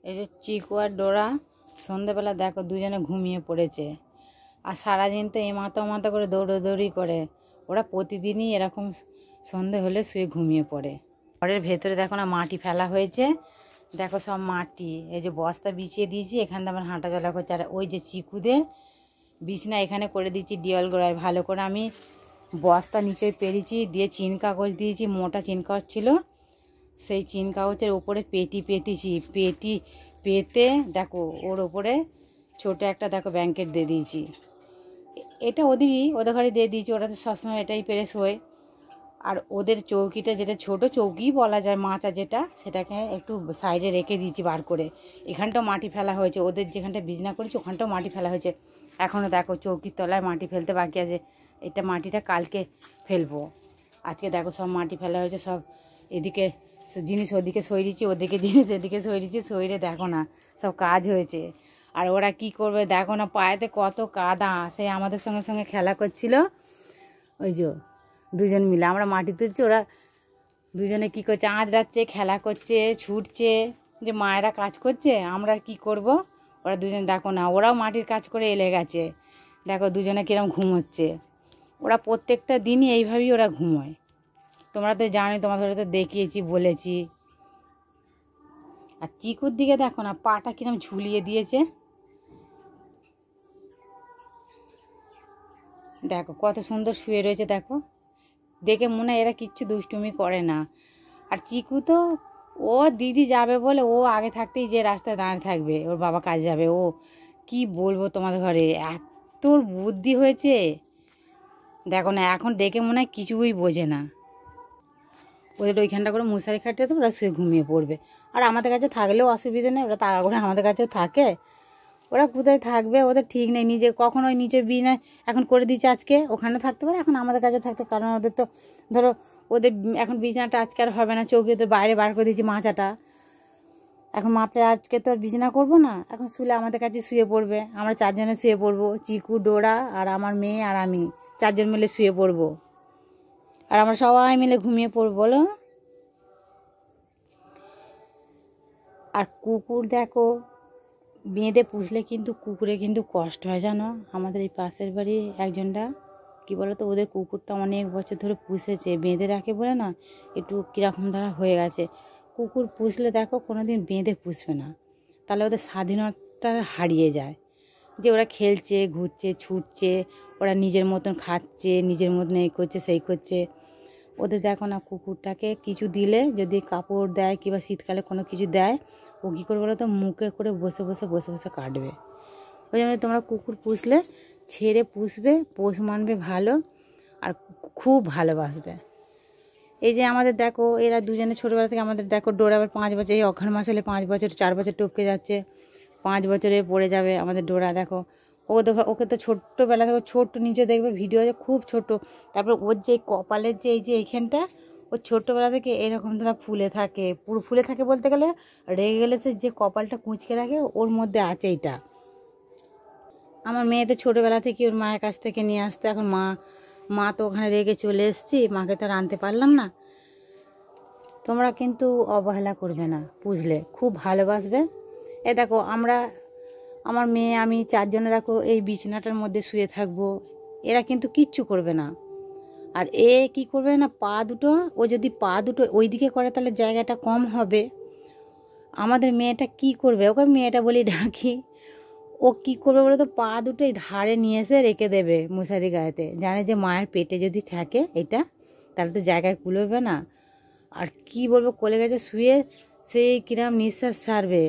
এই যে চিকু আর ডোরা সন্ধ্যেবেলা দেখো দুজনে ঘুমিয়ে পড়েছে। আর সারাদিন তো এ মাথা মাথা করে দৌড়োদৌড়ি করে। ওরা প্রতিদিনই এরকম সন্ধে হলে শুয়ে ঘুমিয়ে পড়ে। ঘরের ভেতরে দেখো না মাটি ফেলা হয়েছে, দেখো সব মাটি। এই যে বস্তা বিছিয়ে দিয়েছি, এখান থেকে আমার হাঁটা চলা করছে। আর ওই যে চিকুদের বিছনা এখানে করে দিচ্ছি ডিওল গোড়ায় ভালো করে। আমি বস্তা নিচে পেরেছি, দিয়ে চিন কাগজ দিয়েছি, মোটা চিন কাগজ ছিল, সেই চিন কাগজের ওপরে পেটি পেতেছি। পেটি পেতে দেখো ওর ওপরে ছোটো একটা দেখো ব্ল্যাঙ্কেট দিয়ে দিয়েছি। এটা ওদের ঘরে দিয়ে দিয়েছি, ওরা তো সবসময় এটাই পেরে শোয়। আর ওদের চৌকিটা যেটা ছোট চৌকি বলা যায় মাচা যেটা, সেটাকে একটু সাইডে রেখে দিয়েছি বার করে। এখানটাও মাটি ফেলা হয়েছে, ওদের যেখানটা বিছনা করেছি ওখানটাও মাটি ফেলা হয়েছে। এখনও দেখো চৌকির তলায় মাটি ফেলতে বাকি আছে। এটা মাটিটা কালকে ফেলবো। আজকে দেখো সব মাটি ফেলা হয়েছে, সব এদিকে জিনিস ওদিকে সরিয়েছি, ওদিকে জিনিস এদিকে সরিয়েছি। সইরে দেখো না সব কাজ হয়েছে। আর ওরা কি করবে দেখো না, পায়েতে কত কাদা। সেই আমাদের সঙ্গে সঙ্গে খেলা করছিল, ওই যে দুজন মিলে আমরা মাটি তুলছি, ওরা দুজনে কী করছে, আঁচড়াচ্ছে, খেলা করছে, ছুটছে। যে মায়েরা কাজ করছে, আমরা কি করব। ওরা দুজন দেখো না, ওরাও মাটির কাজ করে এলে গেছে। দেখো দুজনে কীরকম ঘুমোচ্ছে। ওরা প্রত্যেকটা দিনই এইভাবেই ওরা ঘুমোয়। তোমরা তো জানোই, তোমাদের তো দেখিয়েছি, বলেছি। আর চিকুর দিকে দেখো না, পাটা কিরম ঝুলিয়ে দিয়েছে। দেখো কত সুন্দর শুয়ে রয়েছে। দেখো দেখে মনে হয় এরা কিচ্ছু দুষ্টুমি করে না। আর চিকু তো ও দিদি যাবে বলে ও আগে থাকতেই যে রাস্তায় দাঁড়িয়ে থাকবে, ওর বাবা কাজে যাবে। ও কি বলবো তোমাদের ঘরে, এত বুদ্ধি হয়েছে দেখো না। এখন দেখে মনে হয় কিছুই বোঝে না। ওদের ওইখানটা করে মশারি খাটিয়ে তো ওরা শুয়ে ঘুমিয়ে পড়বে। আর আমাদের কাছে থাকলেও অসুবিধা নেই, ওরা তাড়া করে আমাদের কাছেও থাকে। ওরা কোথায় থাকবে ওদের ঠিক নেই। নিজে কখন ওই নিচে বিনা এখন করে দিচ্ছে, আজকে ওখানে থাকতে পারে, এখন আমাদের কাছে থাকতে। কারণ ওদের তো ধরো ওদের এখন বিছানাটা আজকে আর হবে না, চৌকি ওদের বাইরে বার করে দিয়েছি মাচাটা। এখন মাচা আজকে তো আর বিছানা করবো না, এখন শুলে আমাদের কাছে শুয়ে পড়বে। আমরা চারজনে শুয়ে পড়বো, চিকু, ডোরা আর আমার মেয়ে আর আমি, চারজন মিলে শুয়ে পড়বো। আর আমরা সবাই মিলে ঘুমিয়ে পড়বো বলো। আর কুকুর দেখো বেঁধে পুষলে কিন্তু কুকুরে কিন্তু কষ্ট হয় জানো। আমাদের এই পাশের বাড়ি একজনটা কী বলো তো, ওদের কুকুরটা অনেক বছর ধরে পুষেছে, বেঁধে রাখে বলে না একটু কীরকম ধরা হয়ে গেছে। কুকুর পুষলে দেখো কোনো দিন বেঁধে পুষবে না, তাহলে ওদের স্বাধীনতা হারিয়ে যায়। যে ওরা খেলছে, ঘুরছে, ছুটছে, ওরা নিজের মতন খাচ্ছে, নিজের মতন এই করছে সেই করছে। ওদের দেখো না, কুকুরটাকে কিছু দিলে যদি কাপড় দেয় কিংবা শীতকালে কোনো কিছু দেয়, ও কী করবে বলো তো, মুখে করে বসে বসে বসে বসে কাটবে। ওই জন্য তোমরা কুকুর পুষলে ছেড়ে পুষবে, পোষ মানবে ভালো, আর খুব ভালোবাসবে। এই যে আমাদের দেখো এরা দুজনে ছোটোবেলা থেকে আমাদের দেখো ডোরা আবার 5 বছর, এই অঘ্রাণ মাস হলে 5 বছর, 4 বছর টপকে যাচ্ছে, 5 বছরে পড়ে যাবে আমাদের ডোরা। দেখো ওকে তো ছোট্টবেলা থেকে ছোট্ট নিচে দেখবে ভিডিও আছে খুব ছোট। তারপর ওর যে কপালের যে এই যে এইখানটা, ওর ছোট্টবেলা থেকে এরকম ধরা ফুলে থাকে, পুরো ফুলে থাকে বলতে গেলে। রেগে গেলে সে যে কপালটা কুঁচকে রাখে, ওর মধ্যে আছে এইটা। আমার মেয়ে তো ছোটোবেলা থেকে ওর মায়ের কাছ থেকে নিয়ে আসতো। এখন মা তো ওখানে রেগে চলে এসেছি, মাকে তো আর আনতে পারলাম না। তোমরা কিন্তু অবহেলা করবে না, বুঝলে, খুব ভালোবাসবে। এ দেখো আমার মেয়ে আমি চারজনে দেখো এই বিছানাটার মধ্যে শুয়ে থাকবো, এরা কিন্তু কিচ্ছু করবে না। আর এ কি করবে না, পা দুটো ও যদি পা দুটো ওই দিকে করে তাহলে জায়গাটা কম হবে। আমাদের মেয়েটা কি করবে, ওকে মেয়েটা বলি ডাকি, ও কি করবে বলো তো, পা দুটো এই ধারে নিয়ে এসে রেখে দেবে মশারি গায়েতে। জানে যে মায়ের পেটে যদি থাকে এটা, তাহলে তো জায়গায় কুলোবে না। আর কি বলবো, কোলে গেছে শুয়ে সেই কিরম নিঃশ্বাস ছাড়বে।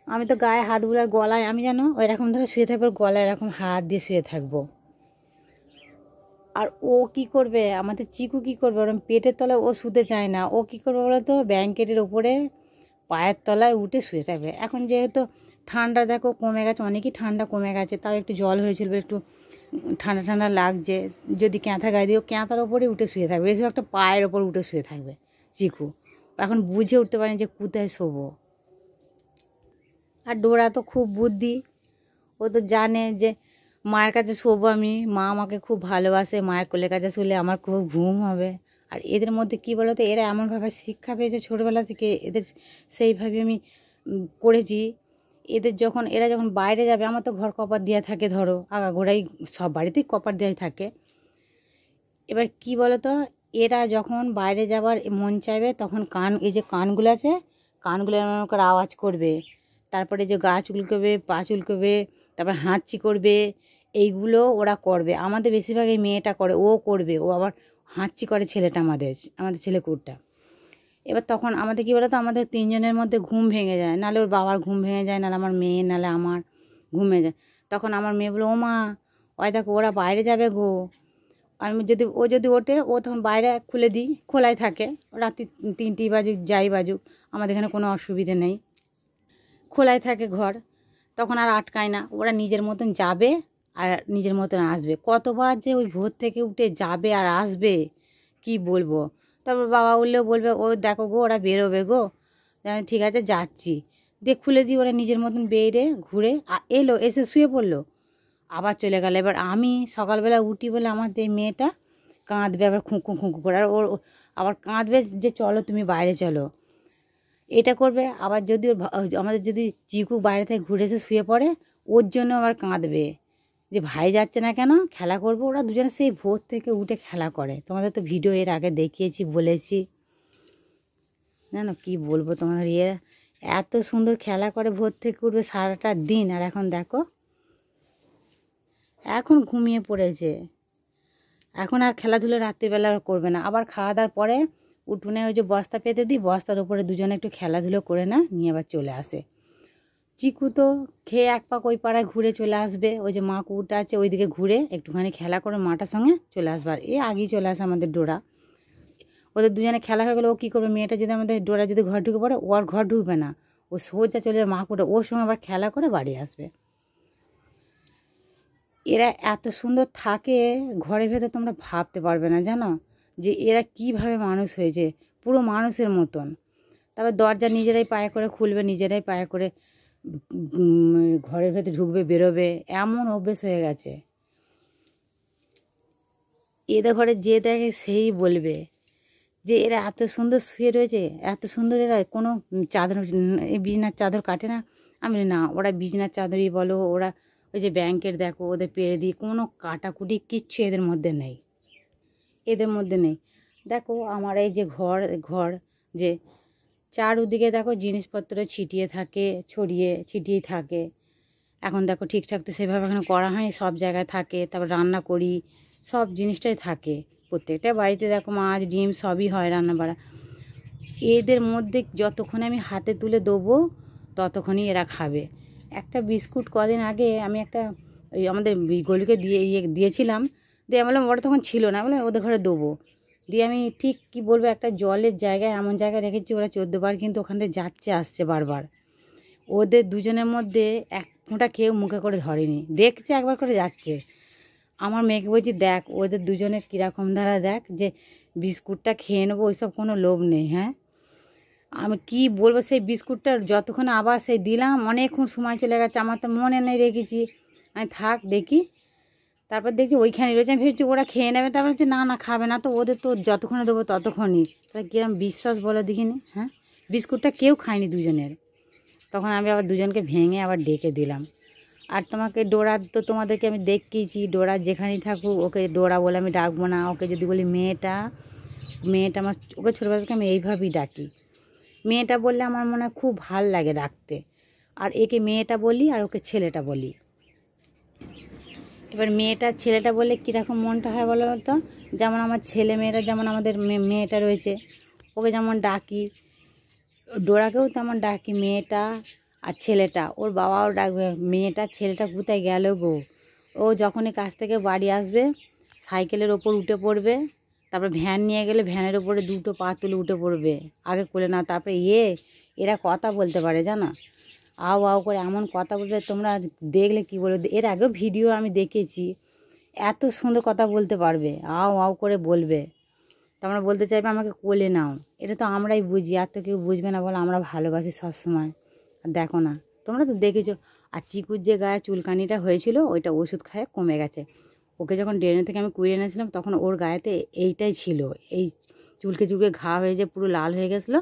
আমি তো গায়ে হাত বুলার গলায়, আমি জানো এরকম ধরে শুয়ে থাকবো, গলায় এরকম হাত দিয়ে শুয়ে থাকবো। আর ও কি করবে, আমাদের চিকু কি করবে, ওরকম পেটের তলায় ও শুতে চায় না। ও কি করবে বলো তো, ব্ল্যাঙ্কেটের ওপরে পায়ের তলায় উঠে শুয়ে থাকবে। এখন যেহেতু ঠান্ডা দেখো কমে গেছে, অনেকই ঠান্ডা কমে গেছে, তাও একটু জল হয়েছিল, একটু ঠান্ডা ঠান্ডা লাগছে। যদি ক্যাঁথা গায়ে দিও, ক্যাঁথার ওপরে উঠে শুয়ে থাকবে, বেশিরভাগটা পায়ের ওপর উঠে শুয়ে থাকবে চিকু। এখন বুঝে উঠতে পারেনি যে কোথায় শোবো। আর ডোরা তো খুব বুদ্ধি, ও তো জানে যে মায়ের কাছে শোবো আমি, মা আমাকে খুব ভালোবাসে, মায়ের কোলের কাছে শুলে আমার খুব ঘুম হবে। আর এদের মধ্যে কি বলো তো, এরা এমনভাবে শিক্ষা পেয়েছে ছোটোবেলা থেকে, এদের সেইভাবে আমি করেছি। এরা যখন বাইরে যাবে, আমার তো ঘর কপার দেওয়া থাকে, ধরো আগাগোড়াই সব বাড়িতেই কপার দেওয়াই থাকে। এবার কি বলো তো, এরা যখন বাইরে যাবার মন চাইবে তখন এই যে কানগুলো আছে, কানগুলো এমন করে আওয়াজ করবে, তারপরে যে গা চুলকবে, পা চুলকবে, তারপর হাঁচি করবে, এইগুলো ওরা করবে। আমাদের বেশিরভাগ এই মেয়েটা করে, ও করবে, ও আবার হাঁচি করে ছেলেটা, আমাদের ছেলে কুকুরটা। এবার তখন আমাদের কী বলো তো, আমাদের তিনজনের মধ্যে ঘুম ভেঙে যায়, নাহলে ওর বাবার ঘুম ভেঙে যায়, নাহলে আমার মেয়ে, নাহলে আমার ঘুম ভেঙে যায়। তখন আমার মেয়ে বলো, ও মা, ওই দেখো ওরা বাইরে যাবে গো। ও যদি ওঠে, ও তখন বাইরে খুলে দিই, খোলাই থাকে, রাত্রি 3টি বাজুক যাই বাজুক, আমাদের এখানে কোনো অসুবিধে নেই, খোলাই থাকে ঘর। তখন আর আটকায় না, ওরা নিজের মতন যাবে আর নিজের মতন আসবে। কতবার যে ওই ভোর থেকে উঠে যাবে আর আসবে কি বলবো। তারপর বাবা উঠলেও বলবে, ও দেখো গো ওরা বেরোবে গো, ঠিক আছে যাচ্ছি, দিয়ে খুলে দিই, ওরা নিজের মতন বেরিয়ে ঘুরে এলো, এসে শুয়ে পড়লো, আবার চলে গেল। এবার আমি সকালবেলা উঠি বলে আমাদের মেয়েটা কাঁদবে, আবার খুঁকু খুঁকু করে, আর ওর আবার কাঁদবে যে চলো তুমি বাইরে চলো, এটা করবে। আবার যদি আমাদের যদি চিকু বাইরে থেকে ঘুরে এসে শুয়ে পড়ে, ওর জন্য আবার কাঁদবে যে ভাই যাচ্ছে না কেন, খেলা করবো। ওরা দুজনে সেই ভোর থেকে উঠে খেলা করে, তোমাদের তো ভিডিও এর আগে দেখিয়েছি, বলেছি, জানো কি বলবো তোমাদের, এত সুন্দর খেলা করে, ভোর থেকে উঠবে সারাটা দিন। আর এখন দেখো, এখন ঘুমিয়ে পড়েছে, এখন আর খেলাধুলো রাত্রিবেলা করবে না। আবার খাওয়া দাওয়ার পরে উঠোনে ওই যে বস্তা পেতে দিই, বস্তার উপরে দুজনে একটু খেলাধুলো করে না নিয়ে আবার চলে আসে। চিকু তো খেয়ে এক পাক ওই পাড়ায় ঘুরে চলে আসবে, ওই যে মা কুকুরটা আছে ওইদিকে ঘুরে একটুখানি খেলা করে মাটার সঙ্গে চলে আসবে। আর আগেই চলে আসে আমাদের ডোরা, ওদের দুজনে খেলা হয়ে গেলে ও কী করবে, মেয়েটা যদি আমাদের ডোরা যদি ঘর ঢুকে পড়ে, ও আর ঘর ঢুকবে না, ও সোজা চলে যাবে মা কুকুরটা, ওর সঙ্গে আবার খেলা করে বাড়ি আসবে। এরা এত সুন্দর থাকে ঘরের ভেতর, তোমরা ভাবতে পারবে না, জানো যে এরা কিভাবে মানুষ হয়েছে, পুরো মানুষের মতন। তারপর দরজা নিজেরাই পায়ে করে খুলবে, নিজেরাই পায়ে করে ঘরের ভেতর ঢুকবে, বেরোবে, এমন অভ্যেস হয়ে গেছে। এদের ঘরে যে দেখে সেই বলবে যে এরা এত সুন্দর শুয়ে রয়েছে, এত সুন্দর, এরা কোনো চাদর, এই বিছনার চাদর কাটে না। আমি না, ওরা বিছনার চাদরই বলো, ওরা ওই যে ব্যাংকের দেখো ওদের পেরে দিই, কোনো কাটাকুটি কিচ্ছু এদের মধ্যে নেই, এদের মধ্যে নেই। দেখো আমার এই যে ঘর যে চারদিকে দেখো জিনিসপত্র ছিটিয়ে থাকে, ছিটিয়েই থাকে। এখন দেখো ঠিকঠাক তো সেভাবে এখানে করা হয়, সব জায়গায় থাকে। তারপর রান্না করি, সব জিনিসটাই থাকে, প্রত্যেকটা বাড়িতে দেখো মাছ ডিম সবই হয় রান্না বাড়া। এদের মধ্যে যতক্ষণ আমি হাতে তুলে দেবো ততক্ষণই এরা খাবে। একটা বিস্কুট কদিন আগে আমি একটা ওই আমাদের গলিকে দিয়েছিলাম, দিয়ে বললাম ওরা তখন ছিল না, বলে ওদের ঘরে দেবো, দিয়ে আমি ঠিক কী বলবো, একটা জলের জায়গায় এমন জায়গায় রেখেছি, ওরা 14 বার কিন্তু ওখান থেকে যাচ্ছে আসছে বারবার। ওদের দুজনের মধ্যে এক ফোঁটা কেউ মুখে করে ধরেনি, দেখছে একবার করে যাচ্ছে। আমার মেয়েকে বলছি, দেখ ওদের দুজনের কীরকম ধারা, দেখ যে বিস্কুটটা খেয়ে নেবো, ওইসব কোনো লোভ নেই। হ্যাঁ, আমি কি বলবো, সেই বিস্কুটটা যতক্ষণ আবার সেই দিলাম, অনেকক্ষণ সময় চলে গেছে, আমার তো মনে নেই রেখেছি, আমি থাক দেখি। তারপর দেখছি ওইখানে রয়েছে, আমি ভেবেছি ওরা খেয়ে নেবে, তারপর হচ্ছে না খাবে না, তো ওদের তো যতক্ষণে দেবো ততক্ষণই। তাহলে কিরম বিশ্বাস বলো দেখিনি। হ্যাঁ, বিস্কুটটা কেউ খায়নি দুজনের। তখন আমি আবার দুজনকে ভেঙে আবার ডেকে দিলাম। আর তোমাকে ডোরা তো তোমাদেরকে আমি দেখিয়েছি, ডোরা যেখানেই থাকুক ওকে ডোরা বলে আমি ডাকবো না, ওকে যদি বলি মেয়েটা আমার, ওকে ছোটোবেলা থেকে আমি এইভাবেই ডাকি। মেয়েটা বললে আমার মনে হয় খুব ভাল লাগে ডাকতে, আর একে মেয়েটা বলি আর ওকে ছেলেটা বলি। এবার মেয়েটা ছেলেটা বললে কীরকম মনটা হয় বলো তো, যেমন আমার ছেলে মেয়েরা, যেমন আমাদের মেয়েটা রয়েছে, ওকে যেমন ডাকি, ডোরাকেও তেমন ডাকি, মেয়েটা আর ছেলেটা। ওর বাবাও ডাকবে, মেয়েটা ছেলেটা কোথায় গেল গো। ও যখনই কাছ থেকে বাড়ি আসবে সাইকেলের ওপর উঠে পড়বে, তারপর ভ্যান নিয়ে গেলে ভ্যানের ওপরে দুটো পা তুলে উঠে পড়বে, আগে কোলে না, তারপরে এরা কথা বলতে পারে জানো, আও আও করে এমন কথা বলবে, তোমরা দেখলে কি বলবে। এর আগেও ভিডিও আমি দেখেছি, এত সুন্দর কথা বলতে পারবে, আও আও করে বলবে। তোমরা বলতে চাইবে আমাকে কোলে নাও, এটা তো আমরাই বুঝি, আর তো কেউ বুঝবে না বলো, আমরা ভালোবাসি সবসময়। আর দেখো না, তোমরা তো দেখেছো। আর চিকুর যে গায়ে চুলকানিটা হয়েছিল, ওইটা ওষুধ খায় কমে গেছে। ওকে যখন ড্রেনে থেকে আমি কুড়িয়ে এনেছিলাম, তখন ওর গায়েতে এইটাই ছিল, এই চুলকে ঘা হয়ে যে পুরো লাল হয়ে গেছিলো।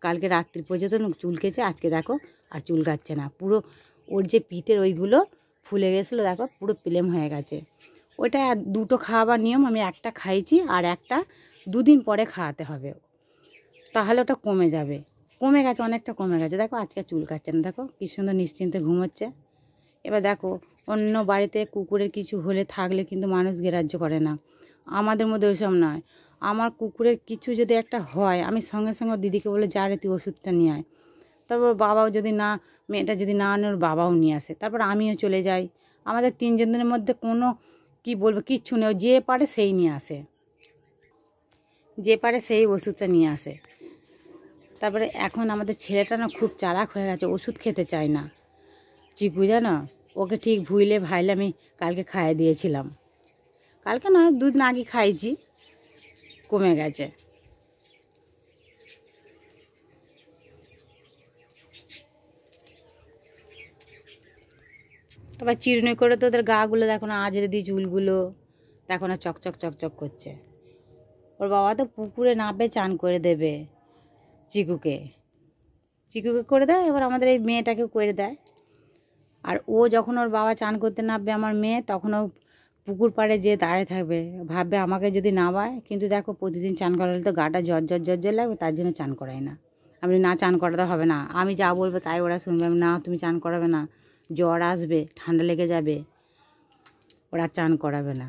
কালকে রাত্রি পর্যন্ত চুলকেছে, আজকে দেখো আর চুলকাচ্ছে না। পুরো ওর যে পিঠের ওইগুলো ফুলে গেছিলো, দেখো পুরো প্লেম হয়ে গেছে। ওইটা দুটো খাওয়াবার নিয়ম, আমি একটা খাইছি আর একটা 2 দিন পরে খাওয়াতে হবে, তাহলে ওটা কমে যাবে। কমে গেছে, অনেকটা কমে গেছে। দেখো আজকে চুলকাচ্ছে না, দেখো কী সুন্দর নিশ্চিন্তে ঘুমোচ্ছে। এবার দেখো অন্য বাড়িতে কুকুরের কিছু হলে থাকলে কিন্তু মানুষ গ্রাহ্য করে না, আমাদের মধ্যে ওইসব নয়। আমার কুকুরের কিছু যদি একটা হয়, আমি সঙ্গে সঙ্গে দিদিকে বলে যা রে তুই ওষুধটা নিয়ে আয়। তারপর বাবাও যদি না, মেয়েটা যদি না আনে ওর বাবাও নিয়ে আসে, তারপর আমিও চলে যাই। আমাদের 3 জনের মধ্যে কোনো কি বলবো কিচ্ছু নেই, যে পারে সেই নিয়ে আসে, যে পারে সেই ওষুধটা নিয়ে আসে। তারপরে এখন আমাদের ছেলেটা না খুব চালাক হয়ে গেছে, ওষুধ খেতে চায় না। চিকু জানো, ওকে ঠিক ভুইলে ভাইলে আমি কালকে খাইয়ে দিয়েছিলাম, কালকে না 2 দিন আগে খাইছি, কমে গেছে। তারপর চিরুনি করে তো ওদের গাগুলো দেখো না, আজরে দিয়ে চুলগুলো দেখো না চকচক চকচক করছে। ওর বাবা তো পুকুরে নামবে চান করে দেবে, চিকুকে করে দেয়, এবার আমাদের এই মেয়েটাকেও করে দেয়। আর ও যখন ওর বাবা চান করতে নামবে আমার মেয়ে, তখন ও পুকুর পাড়ে যেয়ে দাঁড়িয়ে থাকবে, ভাববে আমাকে যদি নামায়। কিন্তু দেখো প্রতিদিন চান করালে তো গাটা জ্বর লাগবে, তার জন্য চান করাই না। আমি না চান করাতে হবে না, আমি যা বলবো তাই ওরা শুনবে। আমি না তুমি চান করাবে না, জ্বর আসবে, ঠান্ডা লেগে যাবে, ওরা চান করাবে না।